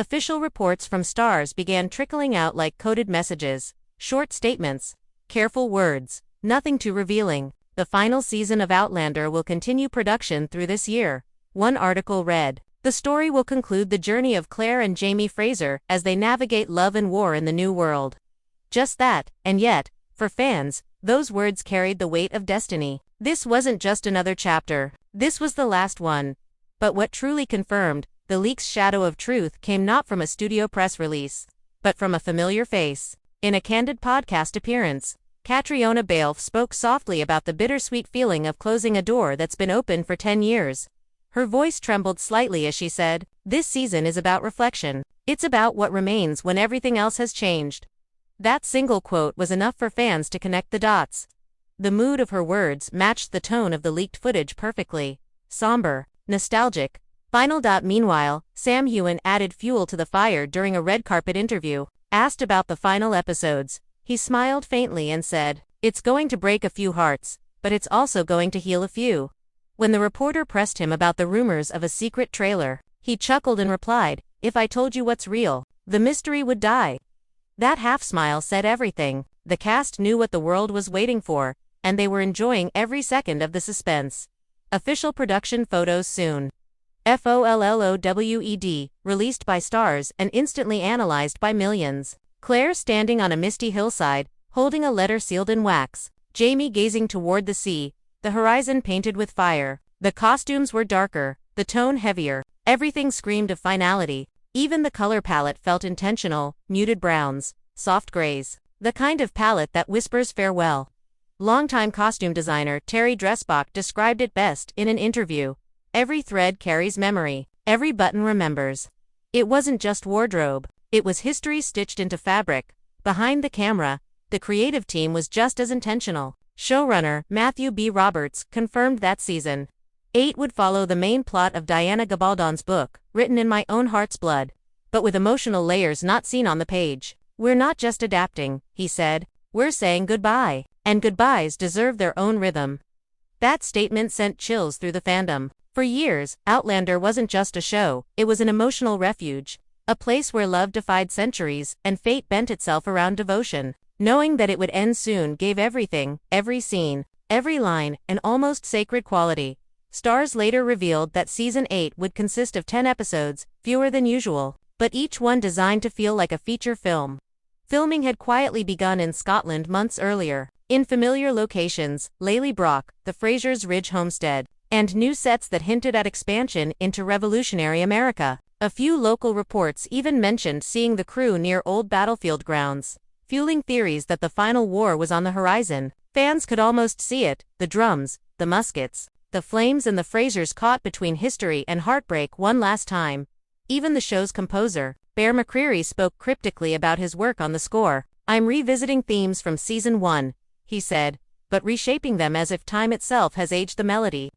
Official reports from stars began trickling out like coded messages, short statements, careful words, nothing too revealing. The final season of Outlander will continue production through this year, one article read. The story will conclude the journey of Claire and Jamie Fraser as they navigate love and war in the new world. Just that, and yet, for fans, those words carried the weight of destiny. This wasn't just another chapter. This was the last one. But what truly confirmed the leak's shadow of truth came not from a studio press release, but from a familiar face. In a candid podcast appearance, Caitríona Balfe spoke softly about the bittersweet feeling of closing a door that's been open for 10 years. Her voice trembled slightly as she said, "This season is about reflection. It's about what remains when everything else has changed." That single quote was enough for fans to connect the dots. The mood of her words matched the tone of the leaked footage perfectly. Somber, nostalgic, final. Meanwhile, Sam Heughan added fuel to the fire during a red carpet interview. Asked about the final episodes, he smiled faintly and said, "It's going to break a few hearts, but it's also going to heal a few." When the reporter pressed him about the rumors of a secret trailer, he chuckled and replied, "If I told you what's real, the mystery would die." That half-smile said everything. The cast knew what the world was waiting for, and they were enjoying every second of the suspense. Official production photos soon. FOLLOWED, released by Stars and instantly analyzed by millions. Claire standing on a misty hillside, holding a letter sealed in wax. Jamie gazing toward the sea, the horizon painted with fire. The costumes were darker, the tone heavier. Everything screamed of finality. Even the color palette felt intentional, muted browns, soft grays. The kind of palette that whispers farewell. Longtime costume designer Terry Dressbach described it best in an interview. Every thread carries memory. Every button remembers. It wasn't just wardrobe. It was history stitched into fabric. Behind the camera, the creative team was just as intentional. Showrunner Matthew B. Roberts confirmed that season 8 would follow the main plot of Diana Gabaldon's book, written in my own heart's blood, but with emotional layers not seen on the page. "We're not just adapting," he said. "We're saying goodbye. And goodbyes deserve their own rhythm." That statement sent chills through the fandom. For years, Outlander wasn't just a show, it was an emotional refuge. A place where love defied centuries, and fate bent itself around devotion. Knowing that it would end soon gave everything, every scene, every line, an almost sacred quality. Stars later revealed that Season 8 would consist of 10 episodes, fewer than usual, but each one designed to feel like a feature film. Filming had quietly begun in Scotland months earlier, in familiar locations, Lely Brock, the Fraser's Ridge homestead, and new sets that hinted at expansion into revolutionary America. A few local reports even mentioned seeing the crew near old battlefield grounds, fueling theories that the final war was on the horizon. Fans could almost see it, the drums, the muskets, the flames, and the Frasers caught between history and heartbreak one last time. Even the show's composer, Bear McCreary, spoke cryptically about his work on the score. "I'm revisiting themes from Season 1, he said, but reshaping them as if time itself has aged the melody."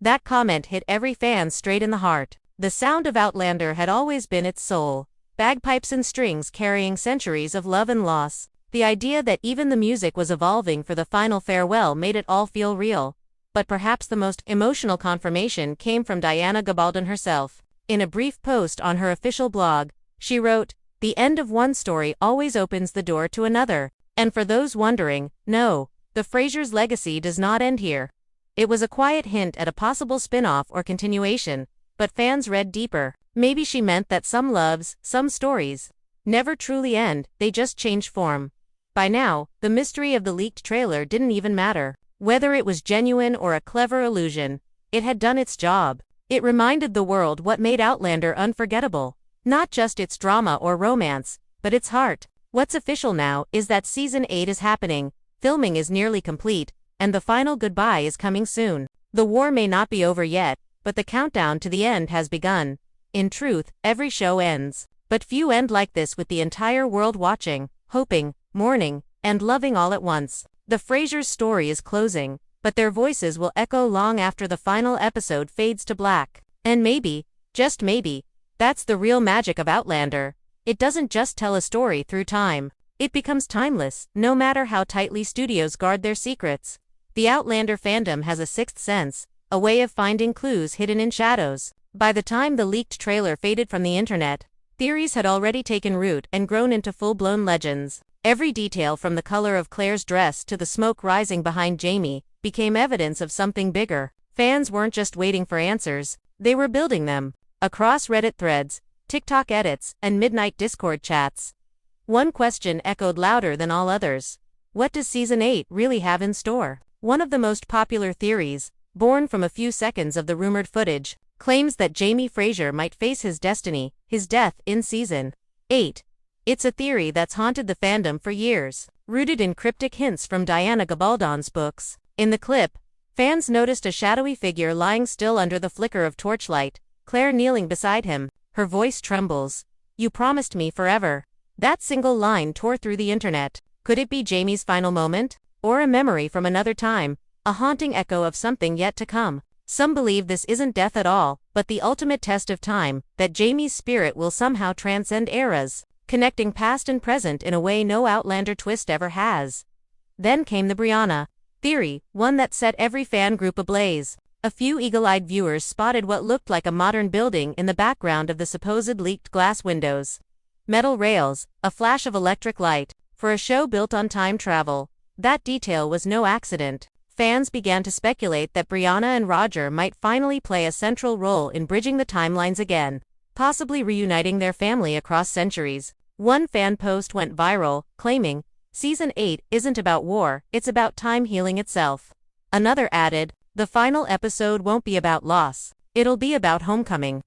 That comment hit every fan straight in the heart. The sound of Outlander had always been its soul, bagpipes and strings carrying centuries of love and loss. The idea that even the music was evolving for the final farewell made it all feel real. But perhaps the most emotional confirmation came from Diana Gabaldon herself. In a brief post on her official blog, she wrote, "The end of one story always opens the door to another. And for those wondering, no, the Frasers' legacy does not end here." It was a quiet hint at a possible spin-off or continuation, but fans read deeper. Maybe she meant that some loves, some stories, never truly end, they just change form. By now, the mystery of the leaked trailer didn't even matter. Whether it was genuine or a clever illusion, it had done its job. It reminded the world what made Outlander unforgettable. Not just its drama or romance, but its heart. What's official now is that Season 8 is happening, filming is nearly complete, and the final goodbye is coming soon. The war may not be over yet, but the countdown to the end has begun. In truth, every show ends. But few end like this, with the entire world watching, hoping, mourning, and loving all at once. The Frasers' story is closing, but their voices will echo long after the final episode fades to black. And maybe, just maybe, that's the real magic of Outlander. It doesn't just tell a story through time. It becomes timeless, no matter how tightly studios guard their secrets. The Outlander fandom has a sixth sense, a way of finding clues hidden in shadows. By the time the leaked trailer faded from the internet, Theories had already taken root and grown into full-blown legends. Every detail from the color of Claire's dress to the smoke rising behind Jamie became evidence of something bigger. Fans weren't just waiting for answers, they were building them. Across Reddit threads, TikTok edits, and midnight Discord chats, one question echoed louder than all others. What does Season 8 really have in store? One of the most popular theories, born from a few seconds of the rumored footage, claims that Jamie Fraser might face his destiny, his death, in Season 8. It's a theory that's haunted the fandom for years, rooted in cryptic hints from Diana Gabaldon's books. In the clip, fans noticed a shadowy figure lying still under the flicker of torchlight, Claire kneeling beside him. Her voice trembles. "You promised me forever." That single line tore through the internet. Could it be Jamie's final moment? Or a memory from another time, a haunting echo of something yet to come? Some believe this isn't death at all, but the ultimate test of time, that Jamie's spirit will somehow transcend eras, connecting past and present in a way no Outlander twist ever has. Then came the Brianna theory, one that set every fan group ablaze. A few eagle-eyed viewers spotted what looked like a modern building in the background of the supposed leaked glass windows. Metal rails, a flash of electric light, for a show built on time travel. That detail was no accident. Fans began to speculate that Brianna and Roger might finally play a central role in bridging the timelines again, possibly reuniting their family across centuries. One fan post went viral, claiming, "Season 8 isn't about war, it's about time healing itself." Another added, "The final episode won't be about loss, it'll be about homecoming."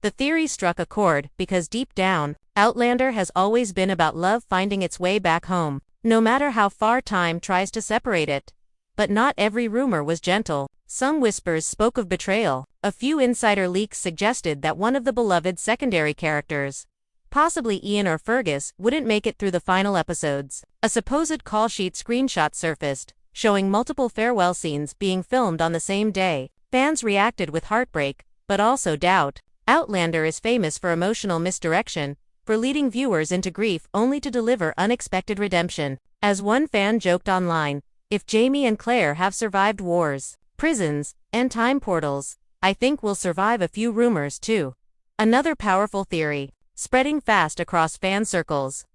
The theory struck a chord because deep down, Outlander has always been about love finding its way back home, no matter how far time tries to separate it. But not every rumor was gentle. Some whispers spoke of betrayal. A few insider leaks suggested that one of the beloved secondary characters, possibly Ian or Fergus, wouldn't make it through the final episodes. A supposed call sheet screenshot surfaced, showing multiple farewell scenes being filmed on the same day. Fans reacted with heartbreak, but also doubt. Outlander is famous for emotional misdirection, for leading viewers into grief only to deliver unexpected redemption. As one fan joked online, "If Jamie and Claire have survived wars, prisons, and time portals, I think we'll survive a few rumors too." Another powerful theory, spreading fast across fan circles,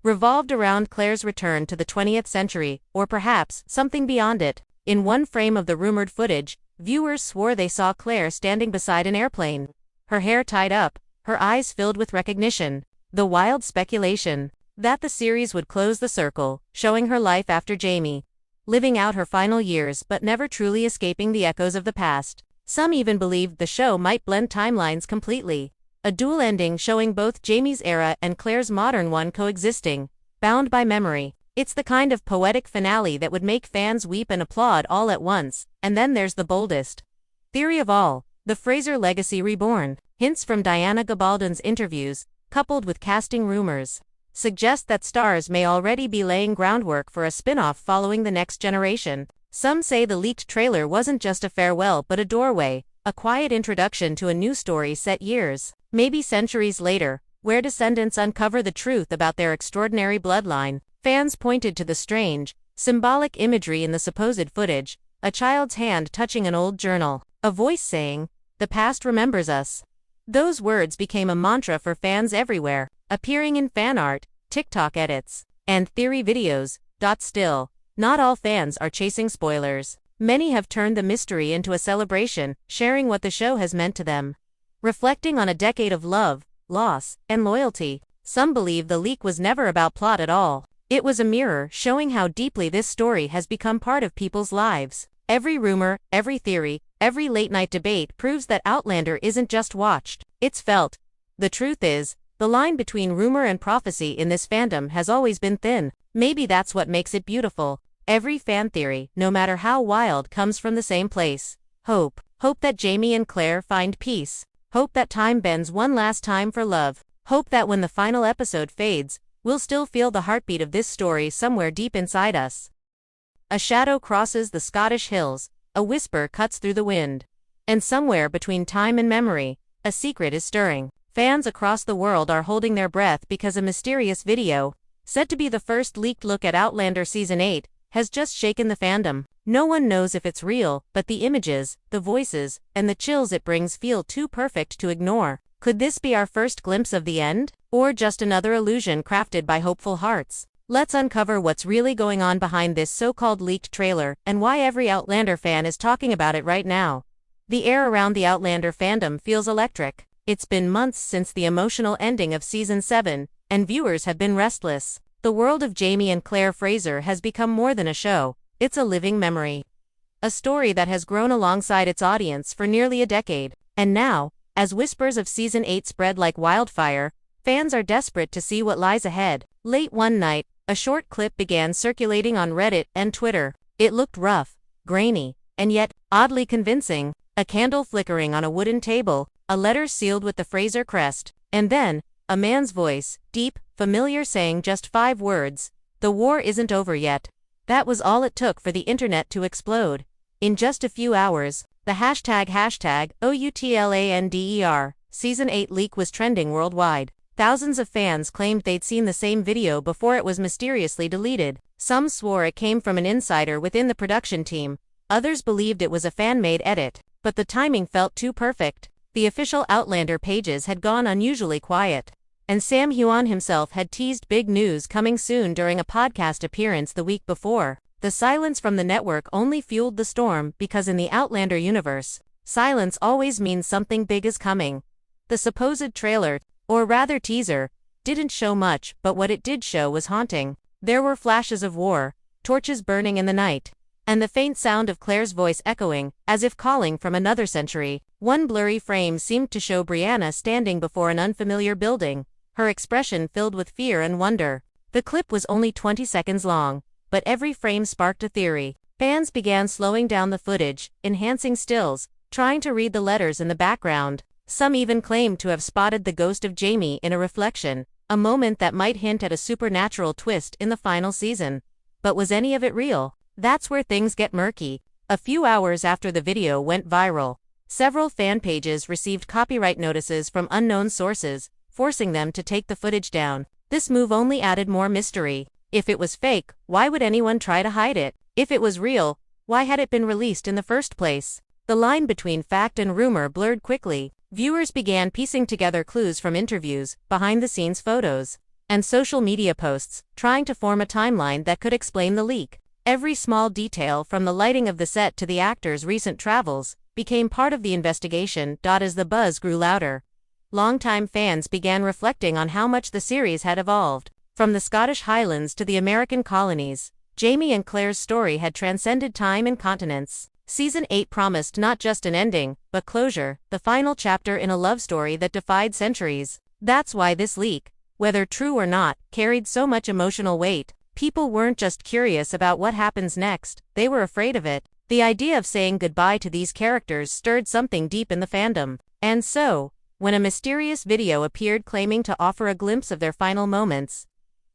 revolved around Claire's return to the 20th century, or perhaps something beyond it. In one frame of the rumored footage, viewers swore they saw Claire standing beside an airplane, her hair tied up, her eyes filled with recognition. The wild speculation that the series would close the circle, showing her life after Jamie, living out her final years but never truly escaping the echoes of the past. Some even believed the show might blend timelines completely, a dual ending showing both Jamie's era and Claire's modern one coexisting, bound by memory. It's the kind of poetic finale that would make fans weep and applaud all at once. And then there's the boldest theory of all, the Fraser legacy reborn. Hints from Diana Gabaldon's interviews, coupled with casting rumors, suggest that stars may already be laying groundwork for a spin-off following The Next Generation. Some say the leaked trailer wasn't just a farewell but a doorway, a quiet introduction to a new story set years, maybe centuries later, where descendants uncover the truth about their extraordinary bloodline. Fans pointed to the strange, symbolic imagery in the supposed footage, a child's hand touching an old journal, a voice saying, "The past remembers us." Those words became a mantra for fans everywhere, appearing in fan art, TikTok edits, and theory videos. Still, not all fans are chasing spoilers. Many have turned the mystery into a celebration, sharing what the show has meant to them. Reflecting on a decade of love, loss, and loyalty, some believe the leak was never about plot at all. It was a mirror showing how deeply this story has become part of people's lives. Every rumor, every theory, every late-night debate proves that Outlander isn't just watched, it's felt. The truth is, the line between rumor and prophecy in this fandom has always been thin. Maybe that's what makes it beautiful. Every fan theory, no matter how wild, comes from the same place. Hope. Hope that Jamie and Claire find peace. Hope that time bends one last time for love. Hope that when the final episode fades, we'll still feel the heartbeat of this story somewhere deep inside us. A shadow crosses the Scottish hills, a whisper cuts through the wind. And somewhere between time and memory, a secret is stirring. Fans across the world are holding their breath because a mysterious video, said to be the first leaked look at Outlander Season 8, has just shaken the fandom. No one knows if it's real, but the images, the voices, and the chills it brings feel too perfect to ignore. Could this be our first glimpse of the end? Or just another illusion crafted by hopeful hearts? Let's uncover what's really going on behind this so-called leaked trailer, and why every Outlander fan is talking about it right now. The air around the Outlander fandom feels electric. It's been months since the emotional ending of Season 7, and viewers have been restless. The world of Jamie and Claire Fraser has become more than a show, it's a living memory. A story that has grown alongside its audience for nearly a decade. And now, as whispers of Season 8 spread like wildfire, fans are desperate to see what lies ahead. Late one night, a short clip began circulating on Reddit and Twitter. It looked rough, grainy, and yet oddly convincing. A candle flickering on a wooden table, a letter sealed with the Fraser crest, and then, a man's voice, deep, familiar, saying just 5 words, "The war isn't over yet." That was all it took for the internet to explode. In just a few hours, the hashtag #OUTLANDER Season 8 leak was trending worldwide. Thousands of fans claimed they'd seen the same video before it was mysteriously deleted. Some swore it came from an insider within the production team. Others believed it was a fan-made edit. But the timing felt too perfect. The official Outlander pages had gone unusually quiet. And Sam Heughan himself had teased big news coming soon during a podcast appearance the week before. The silence from the network only fueled the storm because in the Outlander universe, silence always means something big is coming. The supposed trailer, or rather teaser, didn't show much, but what it did show was haunting. There were flashes of war, torches burning in the night, and the faint sound of Claire's voice echoing, as if calling from another century. One blurry frame seemed to show Brianna standing before an unfamiliar building, her expression filled with fear and wonder. The clip was only 20 seconds long, but every frame sparked a theory. Fans began slowing down the footage, enhancing stills, trying to read the letters in the background. Some even claimed to have spotted the ghost of Jamie in a reflection, a moment that might hint at a supernatural twist in the final season. But was any of it real? That's where things get murky. A few hours after the video went viral, several fan pages received copyright notices from unknown sources, forcing them to take the footage down. This move only added more mystery. If it was fake, why would anyone try to hide it? If it was real, why had it been released in the first place? The line between fact and rumor blurred quickly. Viewers began piecing together clues from interviews, behind-the-scenes photos, and social media posts, trying to form a timeline that could explain the leak. Every small detail, from the lighting of the set to the actors' recent travels, became part of the investigation. As the buzz grew louder, longtime fans began reflecting on how much the series had evolved. From the Scottish Highlands to the American colonies, Jamie and Claire's story had transcended time and continents. Season 8 promised not just an ending, but closure, the final chapter in a love story that defied centuries. That's why this leak, whether true or not, carried so much emotional weight. People weren't just curious about what happens next, they were afraid of it. The idea of saying goodbye to these characters stirred something deep in the fandom. And so, when a mysterious video appeared claiming to offer a glimpse of their final moments,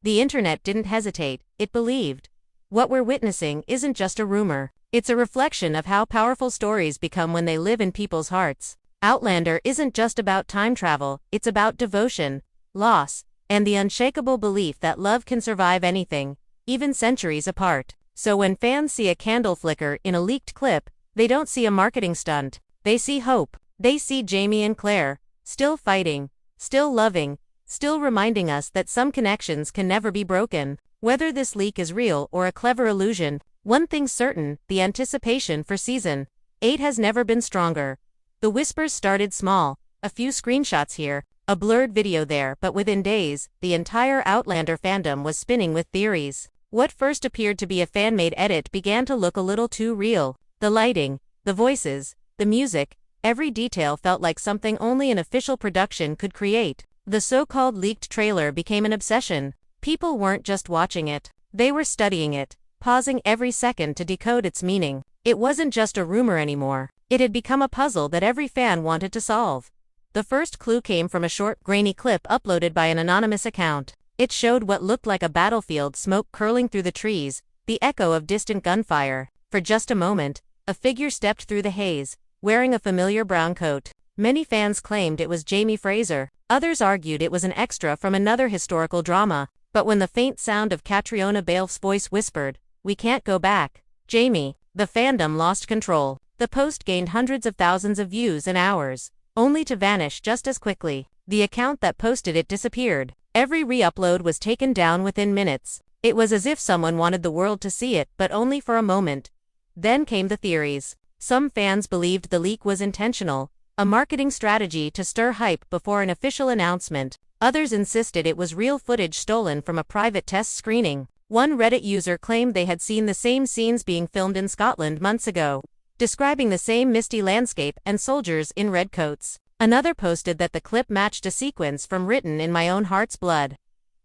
the internet didn't hesitate, it believed. What we're witnessing isn't just a rumor, it's a reflection of how powerful stories become when they live in people's hearts. Outlander isn't just about time travel, it's about devotion, loss, and the unshakable belief that love can survive anything, even centuries apart. So when fans see a candle flicker in a leaked clip, they don't see a marketing stunt. They see hope. They see Jamie and Claire, still fighting, still loving, still reminding us that some connections can never be broken. Whether this leak is real or a clever illusion, one thing's certain, the anticipation for Season 8 has never been stronger. The whispers started small, a few screenshots here, a blurred video there, but within days, the entire Outlander fandom was spinning with theories. What first appeared to be a fan-made edit began to look a little too real. The lighting, the voices, the music, every detail felt like something only an official production could create. The so-called leaked trailer became an obsession. People weren't just watching it, they were studying it, pausing every second to decode its meaning. It wasn't just a rumor anymore. It had become a puzzle that every fan wanted to solve. The first clue came from a short, grainy clip uploaded by an anonymous account. It showed what looked like a battlefield, smoke curling through the trees, the echo of distant gunfire. For just a moment, a figure stepped through the haze, wearing a familiar brown coat. Many fans claimed it was Jamie Fraser. Others argued it was an extra from another historical drama. But when the faint sound of Caitríona Balfe's voice whispered, "We can't go back, Jamie," the fandom lost control. The post gained hundreds of thousands of views in hours. only to vanish just as quickly. The account that posted it disappeared. Every re-upload was taken down within minutes. It was as if someone wanted the world to see it, but only for a moment. Then came the theories. Some fans believed the leak was intentional, a marketing strategy to stir hype before an official announcement. Others insisted it was real footage stolen from a private test screening. One Reddit user claimed they had seen the same scenes being filmed in Scotland months ago, describing the same misty landscape and soldiers in red coats. Another posted that the clip matched a sequence from Written in My Own Heart's Blood,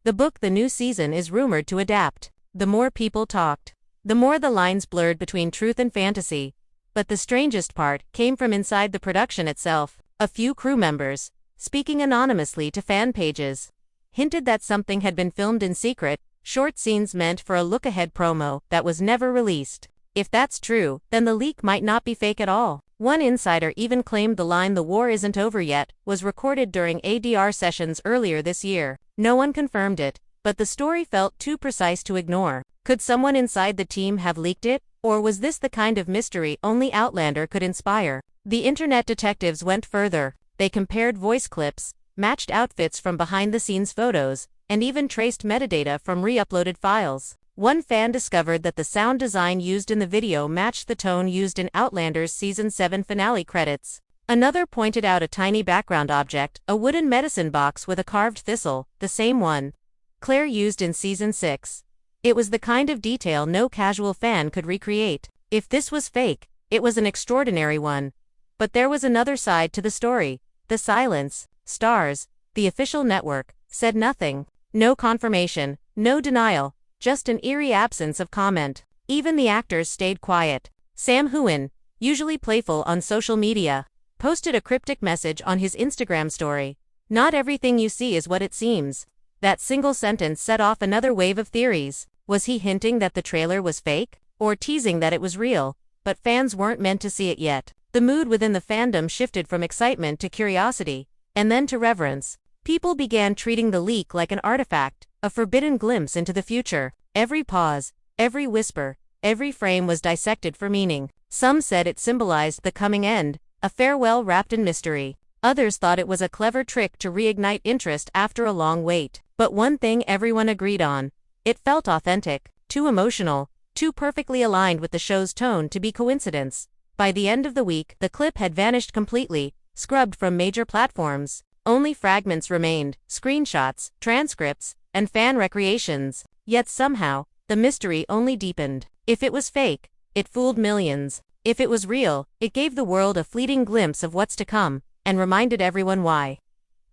the book the new season is rumored to adapt. The more people talked, the more the lines blurred between truth and fantasy. But the strangest part came from inside the production itself. A few crew members, speaking anonymously to fan pages, hinted that something had been filmed in secret, short scenes meant for a look-ahead promo that was never released. If that's true, then the leak might not be fake at all. One insider even claimed the line "the war isn't over yet" was recorded during ADR sessions earlier this year. No one confirmed it, but the story felt too precise to ignore. Could someone inside the team have leaked it? Or was this the kind of mystery only Outlander could inspire? The internet detectives went further. They compared voice clips, matched outfits from behind-the-scenes photos, and even traced metadata from re-uploaded files. One fan discovered that the sound design used in the video matched the tone used in Outlander's Season 7 finale credits. Another pointed out a tiny background object, a wooden medicine box with a carved thistle, the same one Claire used in Season 6. It was the kind of detail no casual fan could recreate. If this was fake, it was an extraordinary one. But there was another side to the story. The silence. Stars, the official network, said nothing. No confirmation, no denial, just an eerie absence of comment. Even the actors stayed quiet. Sam Heughan, usually playful on social media, posted a cryptic message on his Instagram story. "Not everything you see is what it seems." That single sentence set off another wave of theories. Was he hinting that the trailer was fake? Or teasing that it was real? But fans weren't meant to see it yet. The mood within the fandom shifted from excitement to curiosity, and then to reverence. People began treating the leak like an artifact, a forbidden glimpse into the future. Every pause, every whisper, every frame was dissected for meaning. Some said it symbolized the coming end, a farewell wrapped in mystery. Others thought it was a clever trick to reignite interest after a long wait. But one thing everyone agreed on: it felt authentic, too emotional, too perfectly aligned with the show's tone to be coincidence. By the end of the week, the clip had vanished completely, scrubbed from major platforms. Only fragments remained, screenshots, transcripts, and fan recreations. Yet somehow, the mystery only deepened. If it was fake, it fooled millions. If it was real, it gave the world a fleeting glimpse of what's to come, and reminded everyone why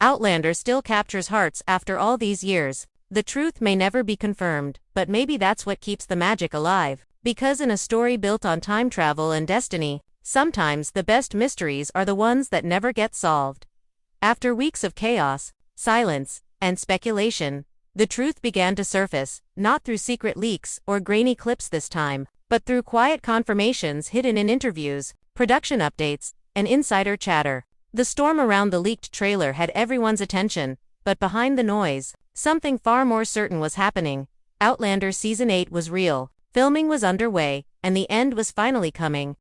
Outlander still captures hearts after all these years. The truth may never be confirmed, but maybe that's what keeps the magic alive. Because in a story built on time travel and destiny, sometimes the best mysteries are the ones that never get solved. After weeks of chaos, silence, and speculation, the truth began to surface, not through secret leaks or grainy clips this time, but through quiet confirmations hidden in interviews, production updates, and insider chatter. The storm around the leaked trailer had everyone's attention, but behind the noise, something far more certain was happening. Outlander Season 8 was real, filming was underway, and the end was finally coming.